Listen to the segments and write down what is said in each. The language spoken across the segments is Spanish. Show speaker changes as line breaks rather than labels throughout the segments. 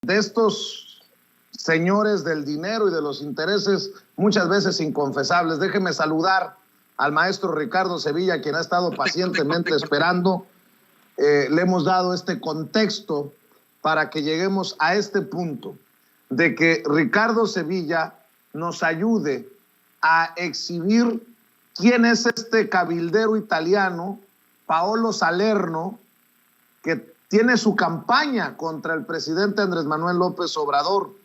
de estos señores del dinero y de los intereses muchas veces inconfesables. Déjeme saludar al maestro Ricardo Sevilla, quien ha estado pacientemente esperando. Le hemos dado este contexto para que lleguemos a este punto de que Ricardo Sevilla nos ayude a exhibir quién es este cabildero italiano, Paolo Salerno, que tiene su campaña contra el presidente Andrés Manuel López Obrador.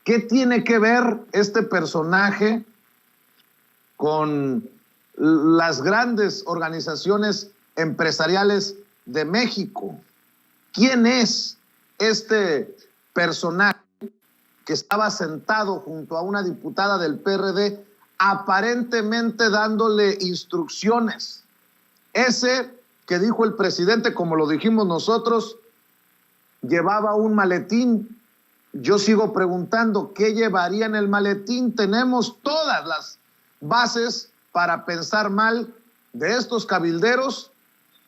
¿Qué tiene que ver este personaje con las grandes organizaciones empresariales de México? ¿Quién es este personaje que estaba sentado junto a una diputada del PRD, aparentemente dándole instrucciones? Ese que dijo el presidente, como lo dijimos nosotros, llevaba un maletín. Yo sigo preguntando, ¿qué llevaría en el maletín? Tenemos todas las bases para pensar mal de estos cabilderos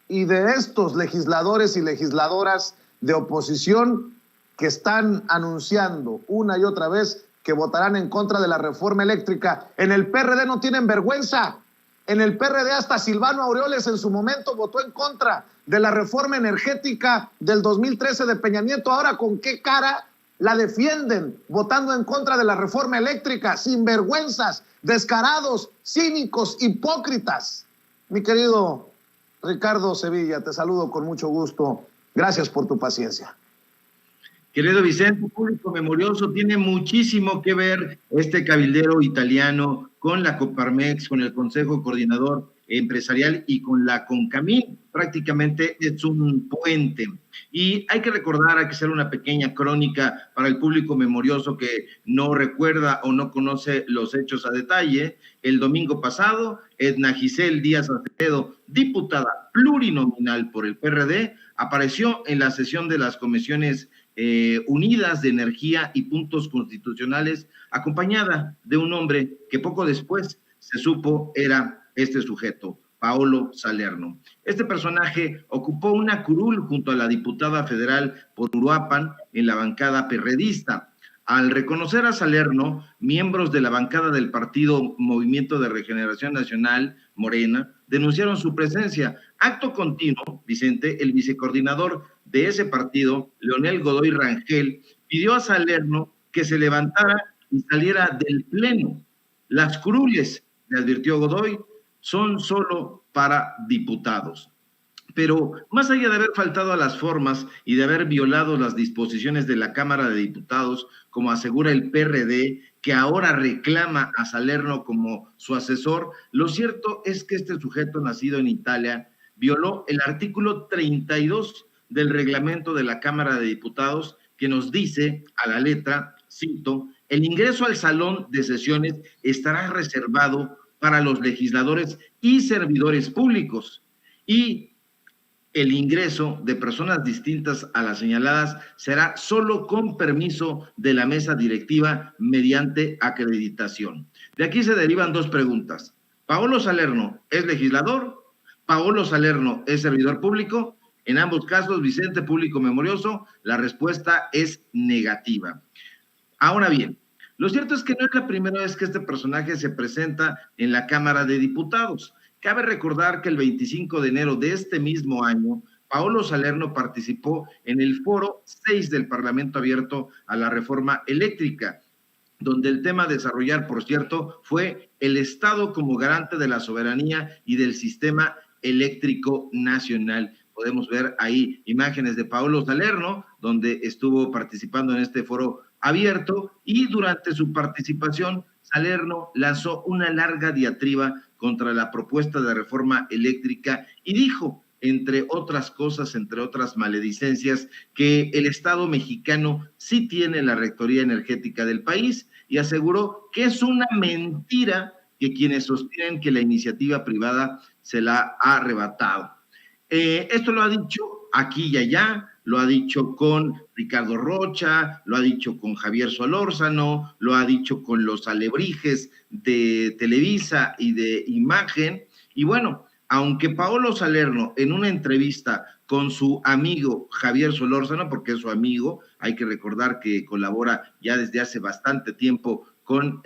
y de estos legisladores y legisladoras de oposición que están anunciando una y otra vez que votarán en contra de la reforma eléctrica. En el PRD no tienen vergüenza. En el PRD hasta Silvano Aureoles en su momento votó en contra de la reforma energética del 2013 de Peña Nieto. Ahora, ¿con qué cara la defienden votando en contra de la reforma eléctrica? Sinvergüenzas, descarados, cínicos, hipócritas. Mi querido Ricardo Sevilla, te saludo con mucho gusto. Gracias por tu paciencia.
Querido Vicente, público memorioso, tiene muchísimo que ver este cabildero italiano con la Coparmex, con el Consejo Coordinador Empresarial y con la CONCAMIN. Prácticamente es un puente. Y hay que recordar, hay que hacer una pequeña crónica para el público memorioso que no recuerda o no conoce los hechos a detalle. El domingo pasado, Edna Giselle Díaz Acevedo, diputada plurinominal por el PRD, apareció en la sesión de las comisiones unidas de energía y puntos constitucionales, acompañada de un hombre que poco después se supo era este sujeto, Paolo Salerno. Este personaje ocupó una curul junto a la diputada federal por Uruapan en la bancada perredista. Al reconocer a Salerno, miembros de la bancada del partido Movimiento de Regeneración Nacional, Morena, denunciaron su presencia. Acto continuo, Vicente, el vicecoordinador de ese partido, Leonel Godoy Rangel, pidió a Salerno que se levantara y saliera del pleno. Las curules, le advirtió Godoy, son solo para diputados. Pero más allá de haber faltado a las formas y de haber violado las disposiciones de la Cámara de Diputados, como asegura el PRD, que ahora reclama a Salerno como su asesor, lo cierto es que este sujeto nacido en Italia violó el artículo 32 del reglamento de la Cámara de Diputados, que nos dice a la letra, cito, el ingreso al salón de sesiones estará reservado para los legisladores y servidores públicos, y el ingreso de personas distintas a las señaladas será solo con permiso de la mesa directiva mediante acreditación. De aquí se derivan dos preguntas. ¿Paolo Salerno es legislador? ¿Paolo Salerno es servidor público? En ambos casos, Vicente, público memorioso, la respuesta es negativa. Ahora bien, lo cierto es que no es la primera vez que este personaje se presenta en la Cámara de Diputados. Cabe recordar que el 25 de enero de este mismo año, Paolo Salerno participó en el Foro 6 del Parlamento Abierto a la Reforma Eléctrica, donde el tema a desarrollar, por cierto, fue el Estado como garante de la soberanía y del sistema eléctrico nacional. Podemos ver ahí imágenes de Paolo Salerno, donde estuvo participando en este foro abierto, y durante su participación, Salerno lanzó una larga diatriba contra la propuesta de reforma eléctrica y dijo, entre otras cosas, entre otras maledicencias, que el Estado mexicano sí tiene la rectoría energética del país y aseguró que es una mentira que quienes sostienen que la iniciativa privada se la ha arrebatado. Esto lo ha dicho aquí y allá, lo ha dicho con Ricardo Rocha, lo ha dicho con Javier Solórzano, lo ha dicho con los alebrijes de Televisa y de Imagen. Y bueno, aunque Paolo Salerno en una entrevista con su amigo Javier Solórzano, porque es su amigo, hay que recordar que colabora ya desde hace bastante tiempo con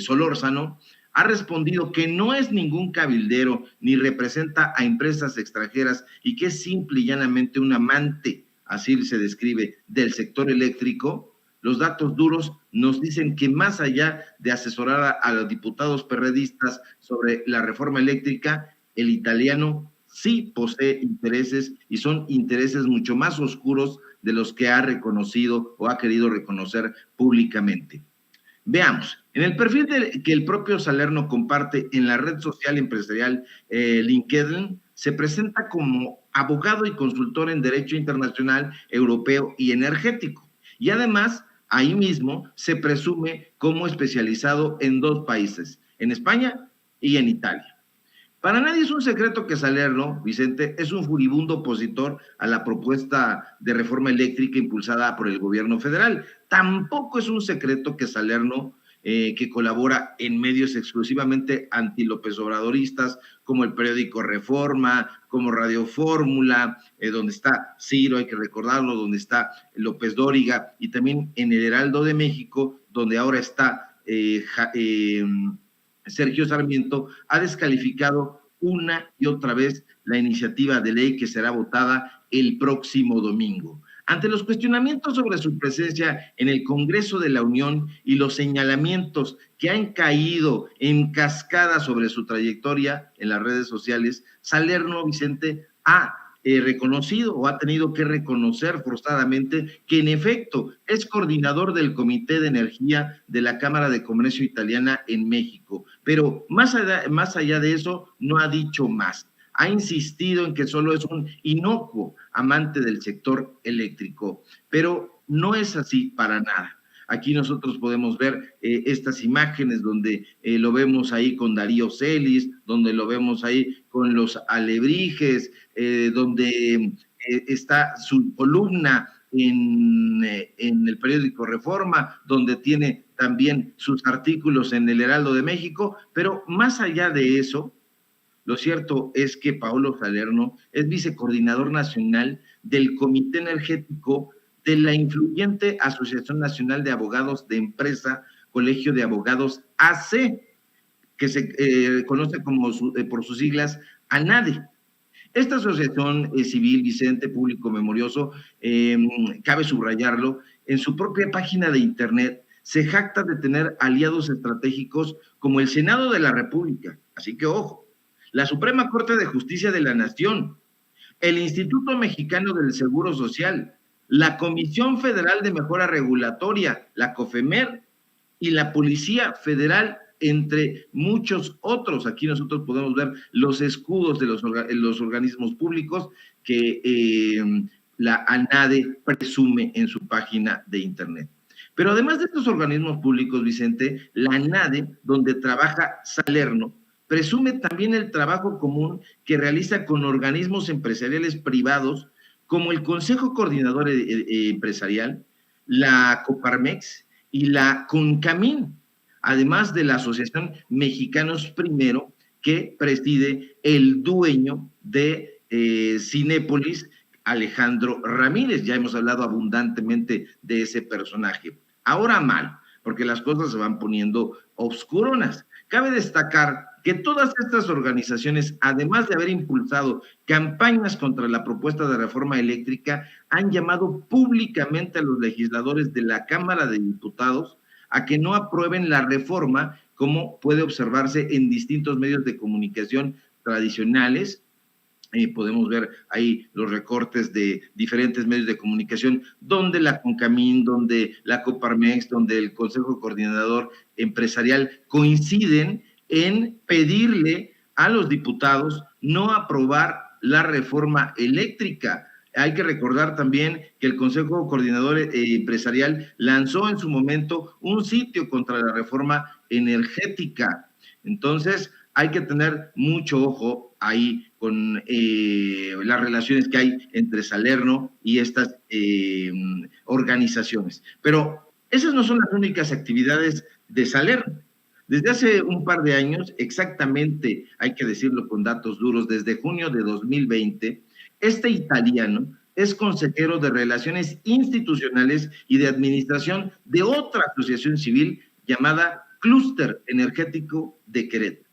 Solórzano, ha respondido que no es ningún cabildero ni representa a empresas extranjeras y que es simple y llanamente un amante, así se describe, del sector eléctrico. Los datos duros nos dicen que más allá de asesorar a los diputados perredistas sobre la reforma eléctrica, el italiano sí posee intereses y son intereses mucho más oscuros de los que ha reconocido o ha querido reconocer públicamente. Veamos, en el perfil que el propio Salerno comparte en la red social empresarial LinkedIn, se presenta como abogado y consultor en Derecho Internacional, Europeo y Energético. Y además, ahí mismo se presume como especializado en 2 países, en España y en Italia. Para nadie es un secreto que Salerno, Vicente, es un furibundo opositor a la propuesta de reforma eléctrica impulsada por el gobierno federal. Tampoco es un secreto que Salerno, que colabora en medios exclusivamente anti-López Obradoristas, como el periódico Reforma, como Radio Fórmula, donde está Ciro, hay que recordarlo, donde está López Dóriga, y también en el Heraldo de México, donde ahora está Sergio Sarmiento, ha descalificado una y otra vez la iniciativa de ley que será votada el próximo domingo. Ante los cuestionamientos sobre su presencia en el Congreso de la Unión y los señalamientos que han caído en cascada sobre su trayectoria en las redes sociales, Salerno, Vicente, ha reconocido o ha tenido que reconocer forzadamente que en efecto es coordinador del Comité de Energía de la Cámara de Comercio Italiana en México, pero más allá de eso no ha dicho más. Ha insistido en que solo es un inocuo amante del sector eléctrico, pero no es así para nada. Aquí nosotros podemos ver estas imágenes donde lo vemos ahí con Darío Celis, donde lo vemos ahí con los alebrijes, donde está su columna en el periódico Reforma, donde tiene también sus artículos en el Heraldo de México, pero más allá de eso, lo cierto es que Paolo Salerno es vicecoordinador nacional del Comité Energético de la influyente Asociación Nacional de Abogados de Empresa, Colegio de Abogados AC, que se conoce como por sus siglas ANADE. Esta asociación civil, Vicente, público memorioso, cabe subrayarlo, en su propia página de internet se jacta de tener aliados estratégicos como el Senado de la República, así que ojo, la Suprema Corte de Justicia de la Nación, el Instituto Mexicano del Seguro Social, la Comisión Federal de Mejora Regulatoria, la COFEMER, y la Policía Federal, entre muchos otros. Aquí nosotros podemos ver los escudos de los organismos públicos que la ANADE presume en su página de internet. Pero además de estos organismos públicos, Vicente, la ANADE, donde trabaja Salerno, presume también el trabajo común que realiza con organismos empresariales privados como el Consejo Coordinador Empresarial, la Coparmex y la CONCAMIN, además de la Asociación Mexicanos Primero, que preside el dueño de Cinépolis, Alejandro Ramírez. Ya hemos hablado abundantemente de ese personaje. Ahora mal, porque las cosas se van poniendo oscuronas. Cabe destacar que todas estas organizaciones, además de haber impulsado campañas contra la propuesta de reforma eléctrica, han llamado públicamente a los legisladores de la Cámara de Diputados a que no aprueben la reforma, como puede observarse en distintos medios de comunicación tradicionales. Podemos ver ahí los recortes de diferentes medios de comunicación, donde la CONCAMIN, donde la Coparmex, donde el Consejo Coordinador Empresarial coinciden en pedirle a los diputados no aprobar la reforma eléctrica. Hay que recordar también que el Consejo Coordinador Empresarial lanzó en su momento un sitio contra la reforma energética. Entonces, hay que tener mucho ojo ahí con las relaciones que hay entre Salerno y estas organizaciones. Pero esas no son las únicas actividades de Salerno. Desde hace un par de años, exactamente, hay que decirlo con datos duros, desde junio de 2020, Este italiano es consejero de Relaciones Institucionales y de Administración de otra asociación civil llamada Clúster Energético de Querétaro.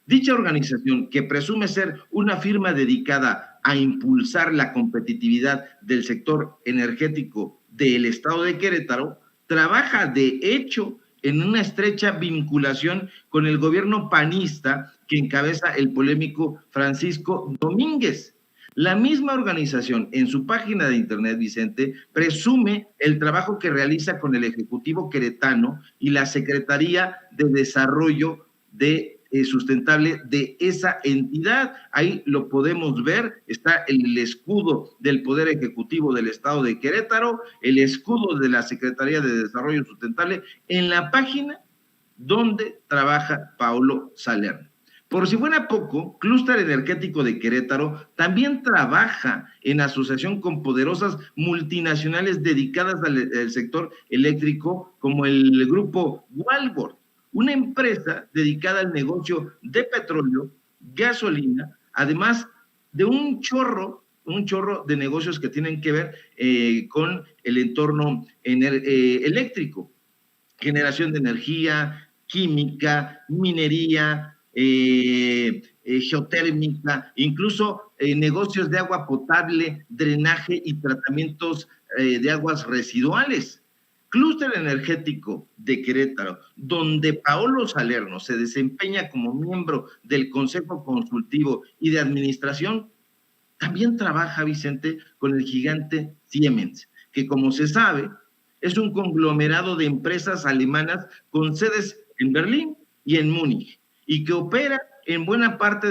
Dicha organización, que presume ser una firma dedicada a impulsar la competitividad del sector energético del estado de Querétaro, trabaja de hecho en una estrecha vinculación con el gobierno panista que encabeza el polémico Francisco Domínguez. La misma organización, en su página de internet, Vicente, presume el trabajo que realiza con el Ejecutivo queretano y la Secretaría de Desarrollo Sustentable de esa entidad. Ahí lo podemos ver, está el escudo del Poder Ejecutivo del Estado de Querétaro, el escudo de la Secretaría de Desarrollo Sustentable, en la página donde trabaja Paolo Salerno. Por si fuera poco, Clúster Energético de Querétaro también trabaja en asociación con poderosas multinacionales dedicadas al sector eléctrico, como el grupo Walmart, una empresa dedicada al negocio de petróleo, gasolina, además de un chorro de negocios que tienen que ver con el entorno eléctrico, generación de energía, química, minería, geotérmica, incluso negocios de agua potable, drenaje y tratamientos de aguas residuales. Clúster Energético de Querétaro, donde Paolo Salerno se desempeña como miembro del Consejo Consultivo y de Administración, también trabaja, Vicente, con el gigante Siemens, que, como se sabe, es un conglomerado de empresas alemanas con sedes en Berlín y en Múnich, y que opera en buena parte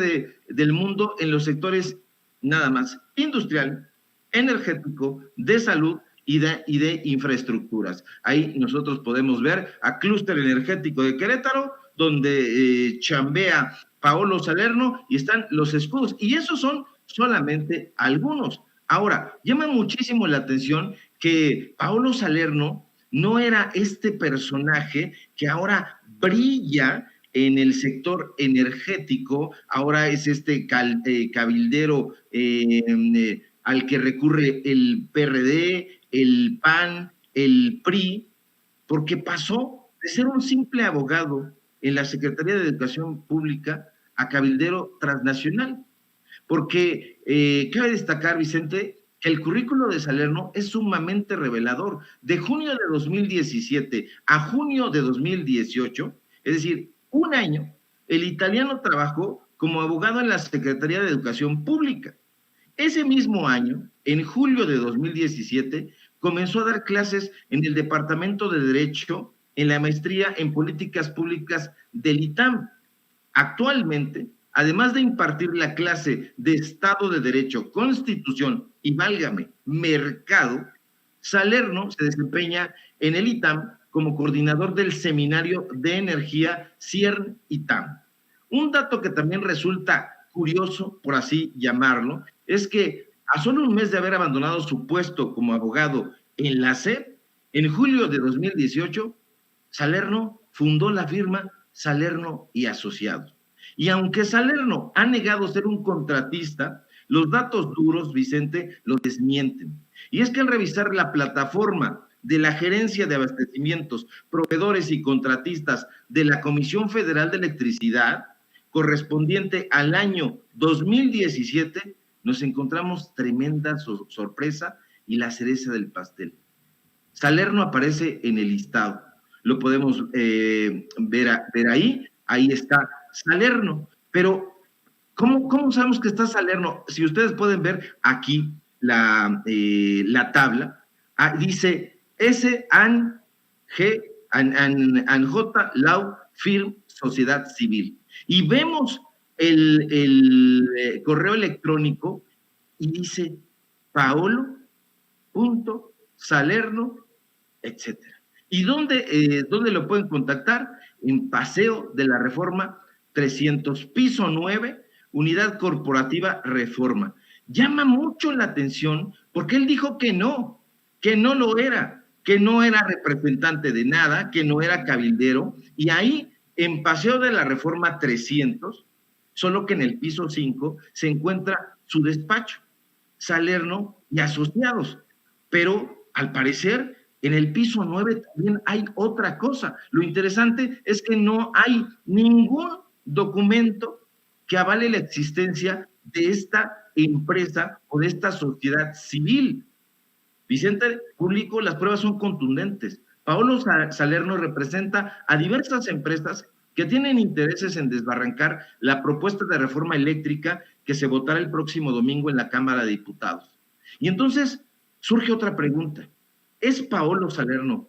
del mundo en los sectores nada más industrial, energético, de salud y de infraestructuras. Ahí nosotros podemos ver a Clúster Energético de Querétaro, donde chambea Paolo Salerno, y están los escudos, y esos son solamente algunos. Ahora, llama muchísimo la atención que Paolo Salerno no era este personaje que ahora brilla en el sector energético, ahora es este cabildero al que recurre el PRD, el PAN, el PRI, porque pasó de ser un simple abogado en la Secretaría de Educación Pública a cabildero transnacional. Porque cabe destacar, Vicente, que el currículo de Salerno es sumamente revelador. De junio de 2017 a junio de 2018, es decir, un año, el italiano trabajó como abogado en la Secretaría de Educación Pública. Ese mismo año, en julio de 2017, comenzó a dar clases en el Departamento de Derecho en la maestría en Políticas Públicas del ITAM. Actualmente, además de impartir la clase de Estado de Derecho, Constitución y, válgame, Mercado, Salerno se desempeña en el ITAM como coordinador del Seminario de Energía CIERN-ITAM. Un dato que también resulta curioso, por así llamarlo, es que a solo un mes de haber abandonado su puesto como abogado en la SEP, en julio de 2018, Salerno fundó la firma Salerno y Asociados. Y aunque Salerno ha negado ser un contratista, los datos duros, Vicente, lo desmienten. Y es que al revisar la plataforma de la Gerencia de Abastecimientos, Proveedores y Contratistas de la Comisión Federal de Electricidad, correspondiente al año 2017, nos encontramos tremenda sorpresa y la cereza del pastel. Salerno aparece en el listado. Lo podemos ver ahí. Ahí está Salerno. Pero, ¿cómo sabemos que está Salerno? Si ustedes pueden ver aquí la tabla, dice S-AN J Law Firm Sociedad Civil. Y vemos el correo electrónico y dice Paolo.Salerno, etcétera. ¿Y dónde lo pueden contactar? En Paseo de la Reforma 300, piso 9, Unidad Corporativa Reforma. Llama mucho la atención porque él dijo que no lo era, que no era representante de nada, que no era cabildero, y ahí en Paseo de la Reforma 300, solo que en el piso 5 se encuentra su despacho. Salerno y asociados. Pero al parecer en el piso 9 también hay otra cosa. Lo interesante es que no hay ningún documento que avale la existencia de esta empresa o de esta sociedad civil. Vicente Público, las pruebas son contundentes. Paolo Salerno representa a diversas empresas que tienen intereses en desbarrancar la propuesta de reforma eléctrica que se votará el próximo domingo en la Cámara de Diputados. Y entonces surge otra pregunta. ¿Es Paolo Salerno,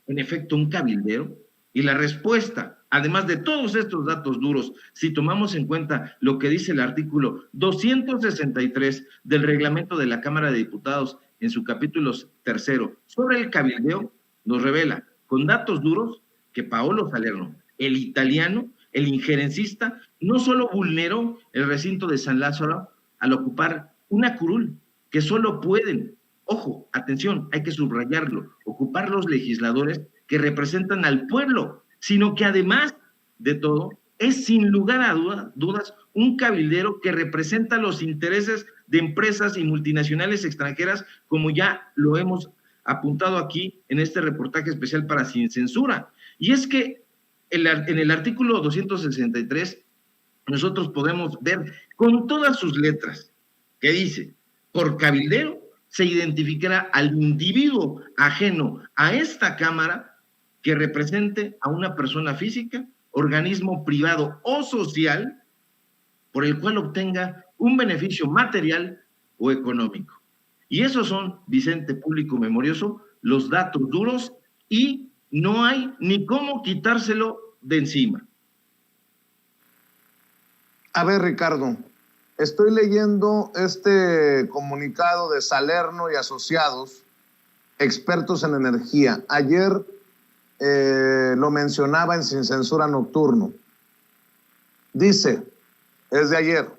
en efecto, un cabildero? Y la respuesta, además de todos estos datos duros, si tomamos en cuenta lo que dice el artículo 263 del reglamento de la Cámara de Diputados en su capítulo 3 sobre el cabildeo, nos revela con datos duros que Paolo Salerno, el italiano, el injerencista, no solo vulneró el recinto de San Lázaro al ocupar una curul que solo pueden, ojo, atención, hay que subrayarlo, ocupar los legisladores que representan al pueblo, sino que además de todo, es sin lugar a dudas un cabildero que representa los intereses de empresas y multinacionales extranjeras, como ya lo hemos apuntado aquí en este reportaje especial para Sin Censura. Y es que en el artículo 263 nosotros podemos ver con todas sus letras que dice, por cabildero se identificará al individuo ajeno a esta Cámara que represente a una persona física, organismo privado o social, por el cual obtenga un beneficio material o económico. Y esos son, Vicente Público Memorioso, los datos duros y no hay ni cómo quitárselo de encima.
A ver, Ricardo, estoy leyendo este comunicado de Salerno y Asociados, expertos en energía. Ayer lo mencionaba en Sin Censura Nocturno. Dice, es de ayer,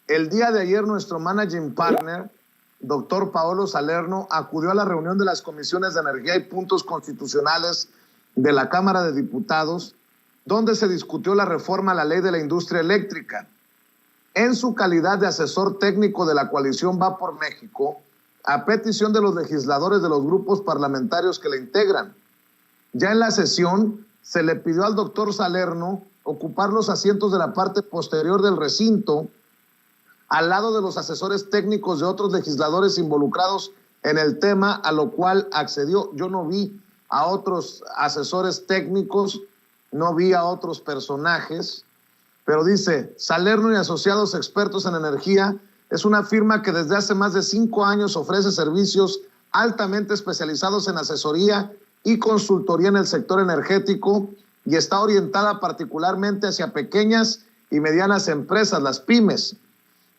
el día de ayer nuestro managing partner, doctor Paolo Salerno, acudió a la reunión de las comisiones de energía y puntos constitucionales de la Cámara de Diputados, donde se discutió la reforma a la ley de la industria eléctrica. En su calidad de asesor técnico de la coalición Va por México, a petición de los legisladores de los grupos parlamentarios que la integran. Ya en la sesión se le pidió al doctor Salerno ocupar los asientos de la parte posterior del recinto, al lado de los asesores técnicos de otros legisladores involucrados en el tema, a lo cual accedió. Yo no vi a otros asesores técnicos, no vi a otros personajes, pero dice, Salerno y Asociados Expertos en Energía es una firma que desde hace más de 5 años ofrece servicios altamente especializados en asesoría y consultoría en el sector energético y está orientada particularmente hacia pequeñas y medianas empresas, las pymes.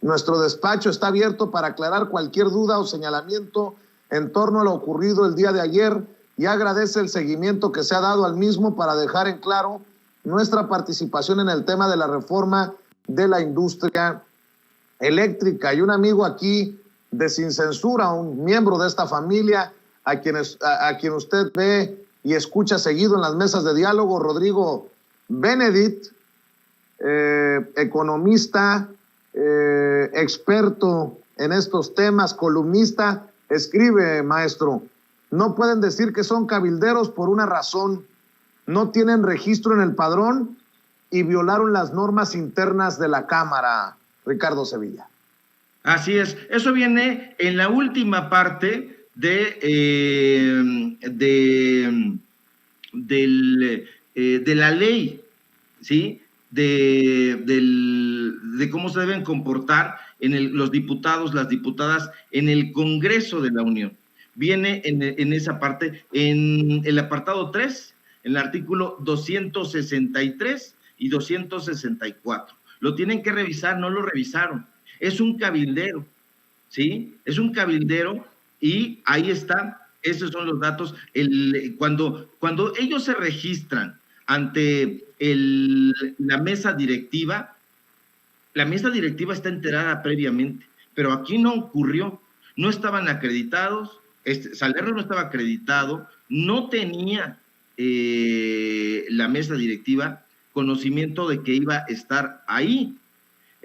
Nuestro despacho está abierto para aclarar cualquier duda o señalamiento en torno a lo ocurrido el día de ayer y agradece el seguimiento que se ha dado al mismo para dejar en claro nuestra participación en el tema de la reforma de la industria eléctrica. Y un amigo aquí de Sin Censura, un miembro de esta familia, a quien usted ve y escucha seguido en las mesas de diálogo, Rodrigo Benedict, economista, experto en estos temas, columnista, escribe, maestro, no pueden decir que son cabilderos por una razón, no tienen registro en el padrón y violaron las normas internas de la Cámara, Ricardo Sevilla. Así es, eso viene en la última parte de la ley, ¿sí? De cómo se deben comportar los diputados, las diputadas en el Congreso de la Unión. Viene en esa parte, en el apartado 3, en el artículo 263 y 264. Lo tienen que revisar, no lo revisaron. Es un cabildero, ¿sí? Es un cabildero y ahí está, esos son los datos. Cuando ellos se registran ante la mesa directiva está enterada previamente, pero aquí no ocurrió, no estaban acreditados, Salerno no estaba acreditado, no tenía la mesa directiva conocimiento de que iba a estar ahí.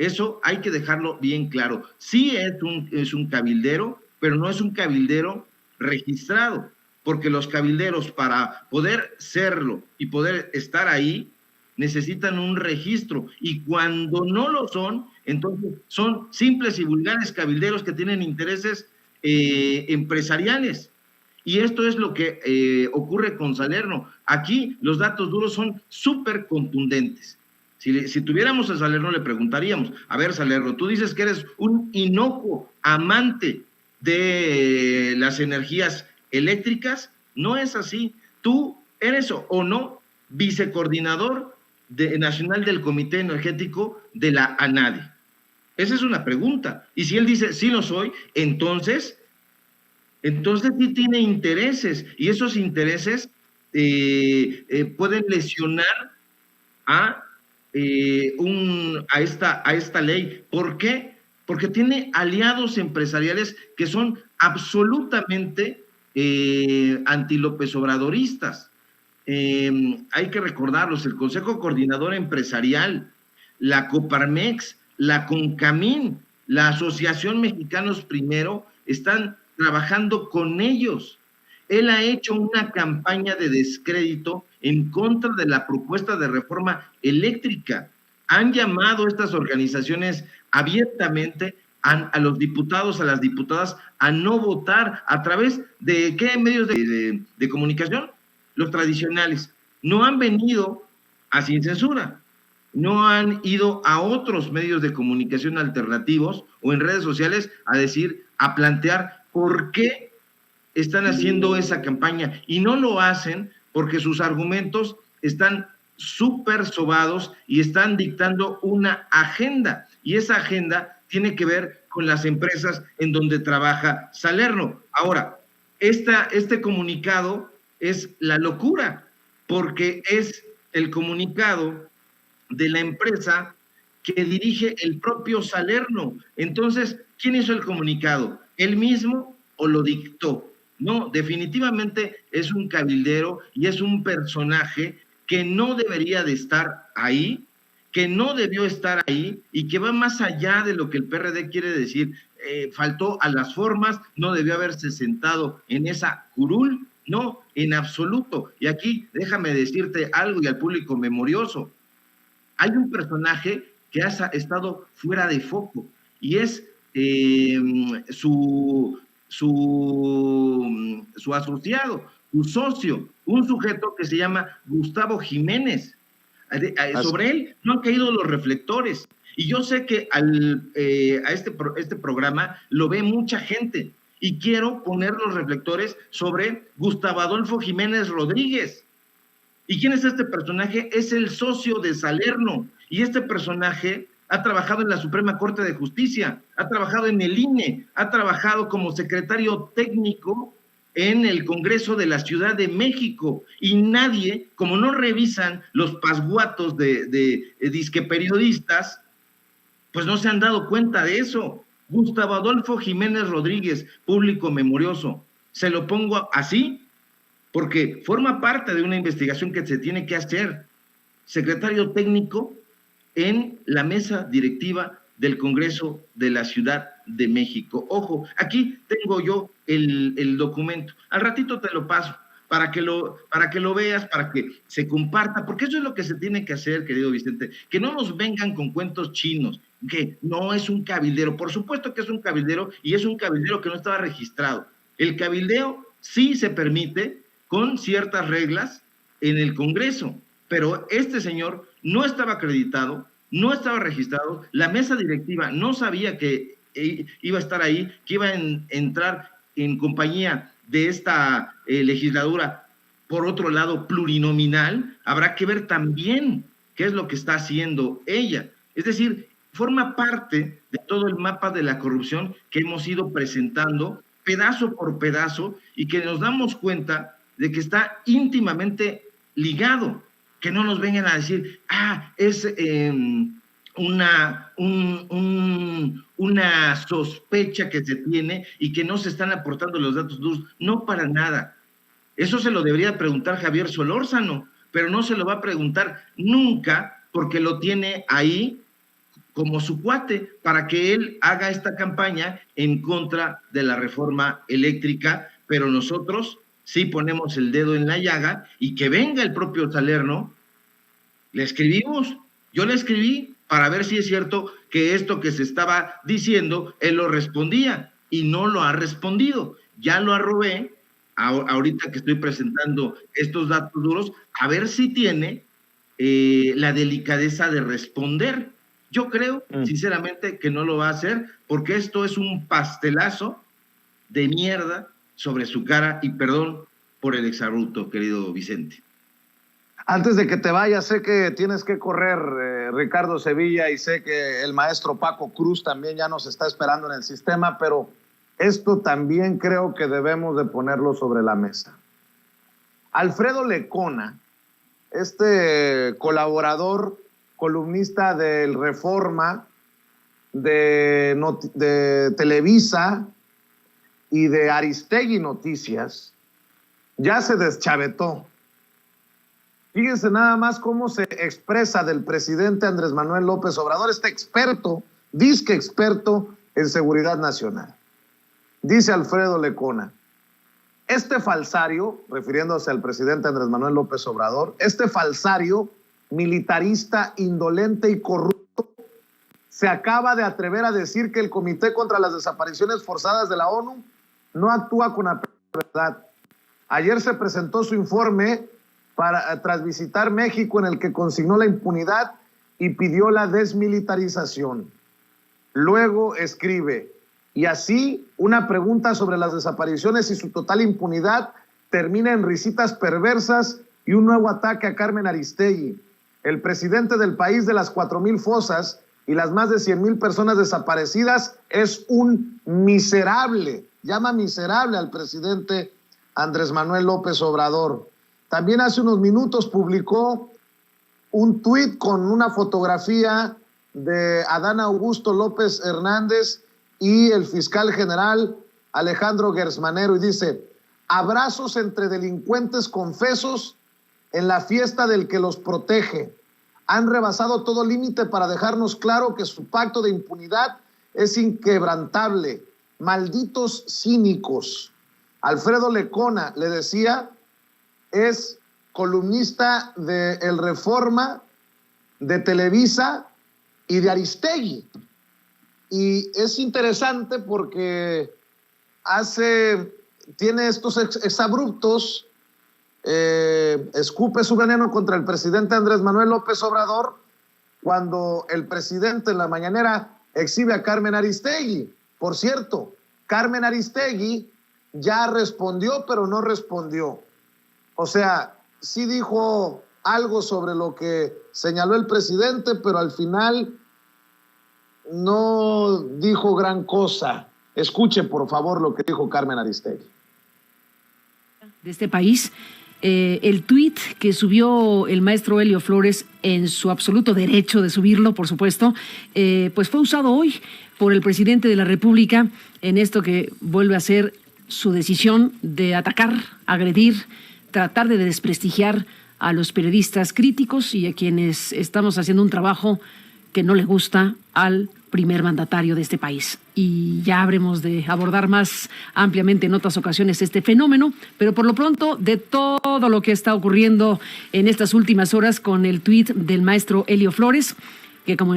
Eso hay que dejarlo bien claro. Sí es un cabildero, pero no es un cabildero registrado, porque los cabilderos, para poder serlo y poder estar ahí, necesitan un registro, y cuando no lo son, entonces son simples y vulgares cabilderos que tienen intereses empresariales. Y esto es lo que ocurre con Salerno. Aquí los datos duros son súper contundentes. Si tuviéramos a Salerno, le preguntaríamos: a ver, Salerno, tú dices que eres un inocuo amante de las energías eléctricas. No es así. Tú eres o no vicecoordinador nacional del Comité Energético de la ANADE. Esa es una pregunta. Y si él dice sí lo soy, entonces sí tiene intereses, y esos intereses pueden lesionar a, a esta ley. ¿Por qué? Porque tiene aliados empresariales que son absolutamente anti-López Obradoristas. Hay que recordarlos: el Consejo Coordinador Empresarial, la Coparmex, la CONCAMIN, la Asociación Mexicanos Primero, están trabajando con ellos. Él ha hecho una campaña de descrédito en contra de la propuesta de reforma eléctrica. Han llamado a estas organizaciones abiertamente a los diputados, a las diputadas, a no votar. ¿A través de qué medios de comunicación? Los tradicionales. No han venido a Sin Censura, no han ido a otros medios de comunicación alternativos o en redes sociales a decir, a plantear por qué están haciendo esa campaña, y no lo hacen porque sus argumentos están súper sobados y están dictando una agenda, y esa agenda tiene que ver con las empresas en donde trabaja Salerno. Ahora, este comunicado es la locura, porque es el comunicado de la empresa que dirige el propio Salerno. Entonces, ¿quién hizo el comunicado? ¿Él mismo o lo dictó? No, definitivamente es un cabildero y es un personaje que no debería de estar ahí, que no debió estar ahí, y que va más allá de lo que el PRD quiere decir. Faltó a las formas, no debió haberse sentado en esa curul, no, en absoluto. Y aquí déjame decirte algo, y al público memorioso: hay un personaje que ha estado fuera de foco, y es su asociado, su socio, un sujeto que se llama Gustavo Jiménez. Sobre él no han caído los reflectores, y yo sé que a este programa lo ve mucha gente, y quiero poner los reflectores sobre Gustavo Adolfo Jiménez Rodríguez. ¿Y quién es este personaje? Es el socio de Salerno, y este personaje ha trabajado en la Suprema Corte de Justicia, ha trabajado en el INE, ha trabajado como secretario técnico en el Congreso de la Ciudad de México, y nadie, como no revisan los pasguatos de disque periodistas, pues no se han dado cuenta de eso. Gustavo Adolfo Jiménez Rodríguez, público memorioso, se lo pongo así porque forma parte de una investigación que se tiene que hacer. Secretario técnico en la mesa directiva del Congreso de la Ciudad de México. Ojo, aquí tengo yo el documento. Al ratito te lo paso para que lo veas, para que se comparta, porque eso es lo que se tiene que hacer, querido Vicente. Que no nos vengan con cuentos chinos, que no es un cabildero. Por supuesto que es un cabildero, y es un cabildero que no estaba registrado. El cabildeo sí se permite con ciertas reglas en el Congreso, pero este señor no estaba acreditado, no estaba registrado, la mesa directiva no sabía que iba a estar ahí, que iba a entrar en compañía de esta legislatura, por otro lado, plurinominal. Habrá que ver también qué es lo que está haciendo ella. Es decir, forma parte de todo el mapa de la corrupción que hemos ido presentando pedazo por pedazo, y que nos damos cuenta de que está íntimamente ligado. Que no nos vengan a decir, es una sospecha que se tiene y que no se están aportando los datos duros. No, para nada. Eso se lo debería preguntar Javier Solórzano, pero no se lo va a preguntar nunca, porque lo tiene ahí como su cuate para que él haga esta campaña en contra de la reforma eléctrica, pero nosotros sí ponemos el dedo en la llaga y que venga el propio Salerno. Le escribimos, yo le escribí para ver si es cierto que esto que se estaba diciendo, él lo respondía y no lo ha respondido. Ya lo arrobé, ahorita que estoy presentando estos datos duros, a ver si tiene la delicadeza de responder. Yo creo, sinceramente, que no lo va a hacer, porque esto es un pastelazo de mierda sobre su cara, y perdón por el exabrupto, querido Vicente.
Antes de que te vayas, sé que tienes que correr, Ricardo Sevilla, y sé que el maestro Paco Cruz también ya nos está esperando en el sistema, pero esto también creo que debemos de ponerlo sobre la mesa. Alfredo Lecona, este colaborador, columnista del Reforma, de Televisa y de Aristegui Noticias, ya se deschavetó. Fíjense nada más cómo se expresa del presidente Andrés Manuel López Obrador, este experto, disque experto en seguridad nacional. Dice Alfredo Lecona: este falsario, refiriéndose al presidente Andrés Manuel López Obrador, este falsario militarista, indolente y corrupto, se acaba de atrever a decir que el Comité contra las Desapariciones Forzadas de la ONU no actúa con la verdad. Ayer se presentó su informe tras visitar México, en el que consignó la impunidad y pidió la desmilitarización. Luego escribe: y así una pregunta sobre las desapariciones y su total impunidad termina en risitas perversas y un nuevo ataque a Carmen Aristegui, el presidente del país de las 4,000 fosas y las más de 100,000 personas desaparecidas. Es un miserable, llama miserable al presidente Andrés Manuel López Obrador. También hace unos minutos publicó un tuit con una fotografía de Adán Augusto López Hernández y el fiscal general Alejandro Gersmanero, y dice: abrazos entre delincuentes confesos en la fiesta del que los protege. Han rebasado todo límite para dejarnos claro que su pacto de impunidad es inquebrantable. Malditos cínicos. Alfredo Lecona, le decía, es columnista de El Reforma, de Televisa y de Aristegui. Y es interesante porque tiene estos exabruptos, escupe su veneno contra el presidente Andrés Manuel López Obrador, cuando el presidente en la mañanera exhibe a Carmen Aristegui. Por cierto, Carmen Aristegui ya respondió, pero no respondió. O sea, sí dijo algo sobre lo que señaló el presidente, pero al final no dijo gran cosa. Escuche, por favor, lo que dijo Carmen Aristegui.
De este país, el tuit que subió el maestro Helio Flores, en su absoluto derecho de subirlo, por supuesto, pues fue usado hoy por el presidente de la República en esto que vuelve a ser su decisión de atacar, agredir, tratar de desprestigiar a los periodistas críticos y a quienes estamos haciendo un trabajo que no le gusta al primer mandatario de este país. Y ya habremos de abordar más ampliamente en otras ocasiones este fenómeno, pero por lo pronto, de todo lo que está ocurriendo en estas últimas horas con el tuit del maestro Helio Flores, que como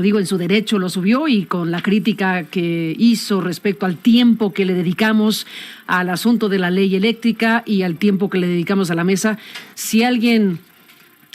digo, en su derecho lo subió, y con la crítica que hizo respecto al tiempo que le dedicamos al asunto de la ley eléctrica y al tiempo que le dedicamos a la mesa. Si alguien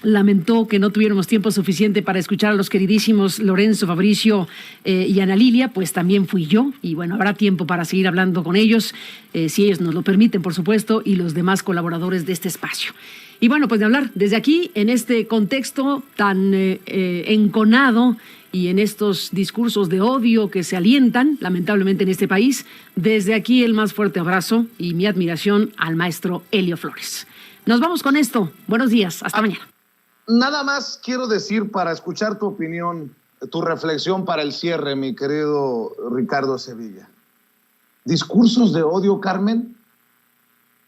lamentó que no tuviéramos tiempo suficiente para escuchar a los queridísimos Lorenzo, Fabricio y Ana Lilia, pues también fui yo, y bueno, habrá tiempo para seguir hablando con ellos, si ellos nos lo permiten, por supuesto, y los demás colaboradores de este espacio. Y bueno, pues de hablar desde aquí, en este contexto tan enconado y en estos discursos de odio que se alientan, lamentablemente, en este país, desde aquí el más fuerte abrazo y mi admiración al maestro Helio Flores. Nos vamos con esto. Buenos días. Hasta mañana.
Nada más quiero decir, para escuchar tu opinión, tu reflexión para el cierre, mi querido Ricardo Sevilla. ¿Discursos de odio, Carmen?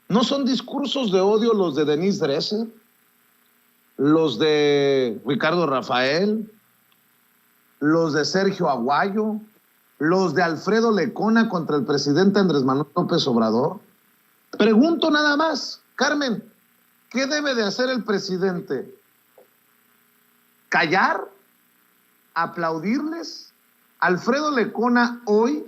¿No son discursos de odio los de Denise Dresser? ¿Los de Ricardo Rafael? los de Sergio Aguayo, los de Alfredo Lecona contra el presidente Andrés Manuel López Obrador. Pregunto nada más, Carmen, ¿qué debe de hacer el presidente? ¿Callar? ¿Aplaudirles? Alfredo Lecona hoy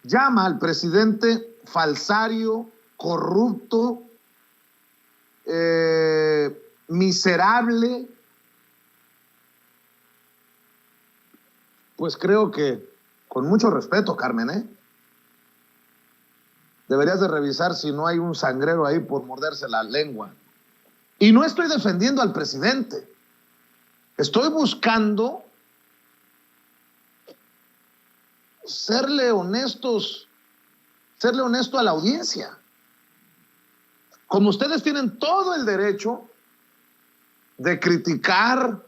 llama al presidente falsario, corrupto, miserable. Pues creo que, con mucho respeto, Carmen, deberías de revisar si no hay un sangrero ahí por morderse la lengua. Y no estoy defendiendo al presidente. Estoy buscando serle honesto a la audiencia. Como ustedes tienen todo el derecho de criticar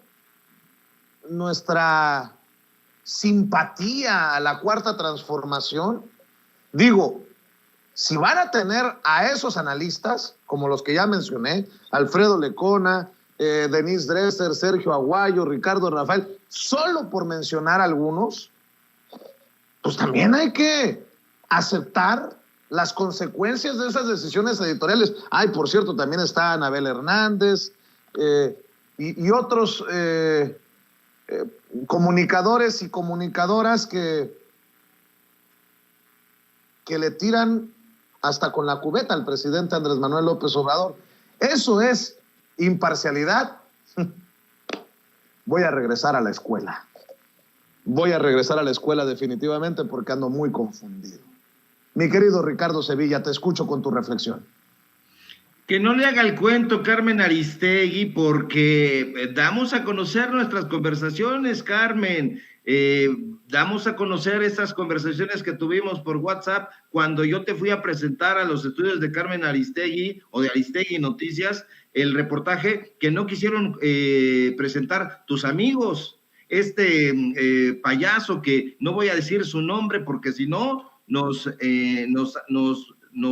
nuestra simpatía a la Cuarta Transformación, digo, si van a tener a esos analistas, como los que ya mencioné, Alfredo Lecona, Denise Dresser, Sergio Aguayo, Ricardo Rafael, solo por mencionar algunos, pues también hay que aceptar las consecuencias de esas decisiones editoriales. Ay, por cierto, también está Anabel Hernández y otros comunicadores y comunicadoras que le tiran hasta con la cubeta al presidente Andrés Manuel López Obrador. Eso es imparcialidad. Voy a regresar a la escuela. Voy a regresar a la escuela definitivamente porque ando muy confundido. Mi querido Ricardo Sevilla, te escucho con tu reflexión.
Que no le haga el cuento Carmen Aristegui, porque damos a conocer nuestras conversaciones, Carmen. Damos a conocer estas conversaciones que tuvimos por WhatsApp cuando yo te fui a presentar a los estudios de Carmen Aristegui o de Aristegui Noticias el reportaje que no quisieron presentar tus amigos. Payaso que no voy a decir su nombre porque si no nos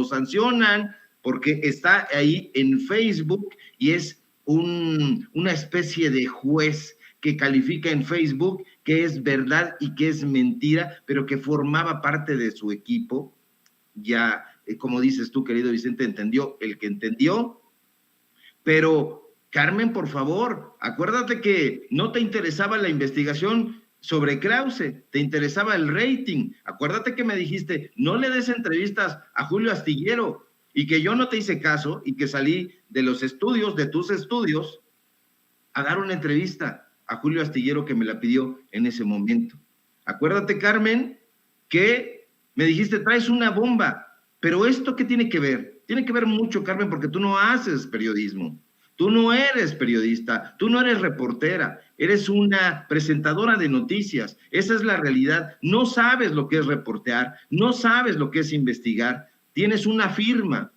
sancionan, porque está ahí en Facebook y es una especie de juez que califica en Facebook que es verdad y que es mentira, pero que formaba parte de su equipo. Ya, como dices tú, querido Vicente, entendió el que entendió, pero Carmen, por favor, acuérdate que no te interesaba la investigación sobre Krause, te interesaba el rating. Acuérdate que me dijiste, no le des entrevistas a Julio Astillero, y que yo no te hice caso y que salí de los estudios, de tus estudios, a dar una entrevista a Julio Astillero que me la pidió en ese momento. Acuérdate, Carmen, que me dijiste, traes una bomba, pero ¿esto qué tiene que ver? Tiene que ver mucho, Carmen, porque tú no haces periodismo. Tú no eres periodista, tú no eres reportera, eres una presentadora de noticias. Esa es la realidad. No sabes lo que es reportear, no sabes lo que es investigar. Tienes una firma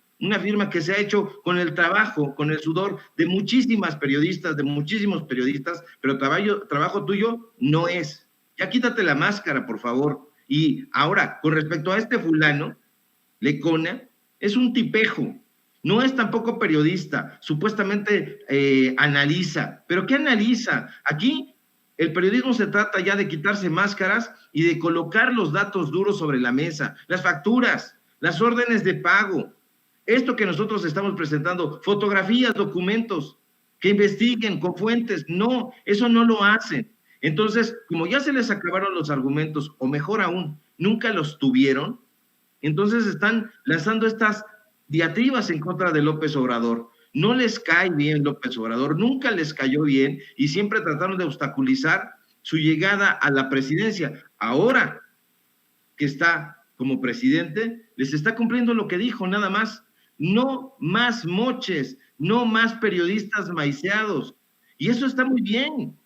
que se ha hecho con el trabajo, con el sudor de muchísimos periodistas, pero trabajo tuyo no es. Ya quítate la máscara, por favor. Y ahora, con respecto a este fulano, Lecona, es un tipejo. No es tampoco periodista, supuestamente analiza. ¿Pero qué analiza? Aquí el periodismo se trata ya de quitarse máscaras y de colocar los datos duros sobre la mesa, las facturas, las órdenes de pago. Esto que nosotros estamos presentando, fotografías, documentos, que investiguen con fuentes. No, eso no lo hacen. Entonces, como ya se les acabaron los argumentos, o mejor aún, nunca los tuvieron, entonces están lanzando estas diatribas en contra de López Obrador. No les cae bien López Obrador, nunca les cayó bien y siempre trataron de obstaculizar su llegada a la presidencia. Ahora que está como presidente, les está cumpliendo lo que dijo, nada más. No más moches, no más periodistas maiceados. Y eso está muy bien.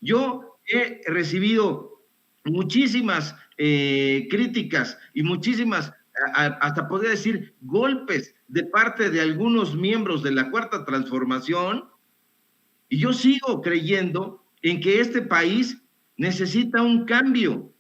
Yo he recibido muchísimas críticas y muchísimas, hasta podría decir, golpes de parte de algunos miembros de la Cuarta Transformación, y yo sigo creyendo en que este país necesita un cambio,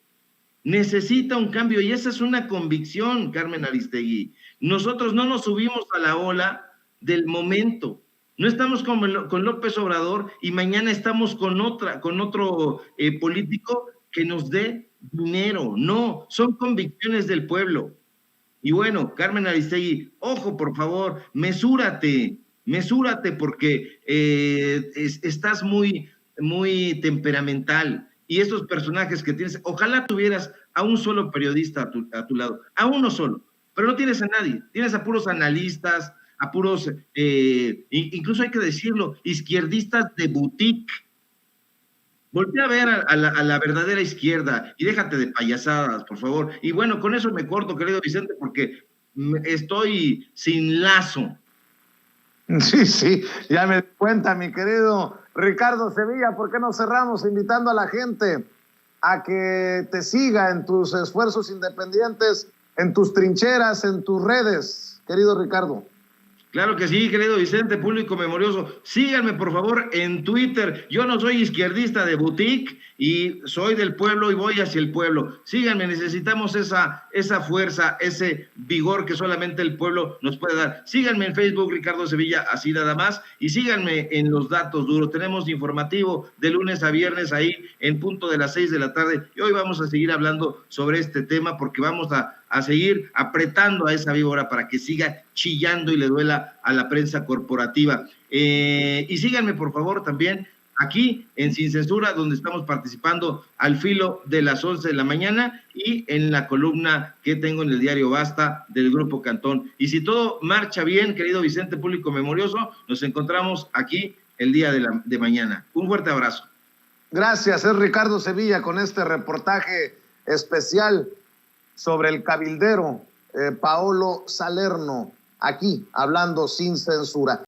y esa es una convicción, Carmen Aristegui. Nosotros no nos subimos a la ola del momento, No estamos con López Obrador y mañana estamos con otro político que nos dé dinero. No, son convicciones del pueblo. Y bueno, Carmen Aristegui, ojo, por favor, mesúrate porque estás muy temperamental. Y estos personajes que tienes, ojalá tuvieras a un solo periodista a tu lado, a uno solo, pero no tienes a nadie, tienes a puros analistas, a puros, incluso hay que decirlo, izquierdistas de boutique. Voltea a ver a la verdadera izquierda y déjate de payasadas, por favor. Y bueno, con eso me corto, querido Vicente, porque estoy sin lazo.
Sí, ya me di cuenta, mi querido Ricardo Sevilla. ¿Por qué no cerramos invitando a la gente a que te siga en tus esfuerzos independientes, en tus trincheras, en tus redes, querido Ricardo?
Claro que sí, querido Vicente, público memorioso. Síganme, por favor, en Twitter. Yo no soy izquierdista de boutique y soy del pueblo y voy hacia el pueblo. Síganme, necesitamos esa fuerza, ese vigor que solamente el pueblo nos puede dar. Síganme en Facebook, Ricardo Sevilla, así nada más. Y síganme en Los Datos Duros. Tenemos informativo de lunes a viernes ahí en punto de las 6 de la tarde. Y hoy vamos a seguir hablando sobre este tema porque vamos a seguir apretando a esa víbora para que siga chillando y le duela a la prensa corporativa. Y síganme, por favor, también aquí en Sin Censura, donde estamos participando al filo de las 11 de la mañana y en la columna que tengo en el diario Basta del Grupo Cantón. Y si todo marcha bien, querido Vicente, público memorioso, nos encontramos aquí el día de mañana. Un fuerte abrazo.
Gracias, es Ricardo Sevilla con este reportaje especial sobre el cabildero Paolo Salerno, aquí hablando sin censura.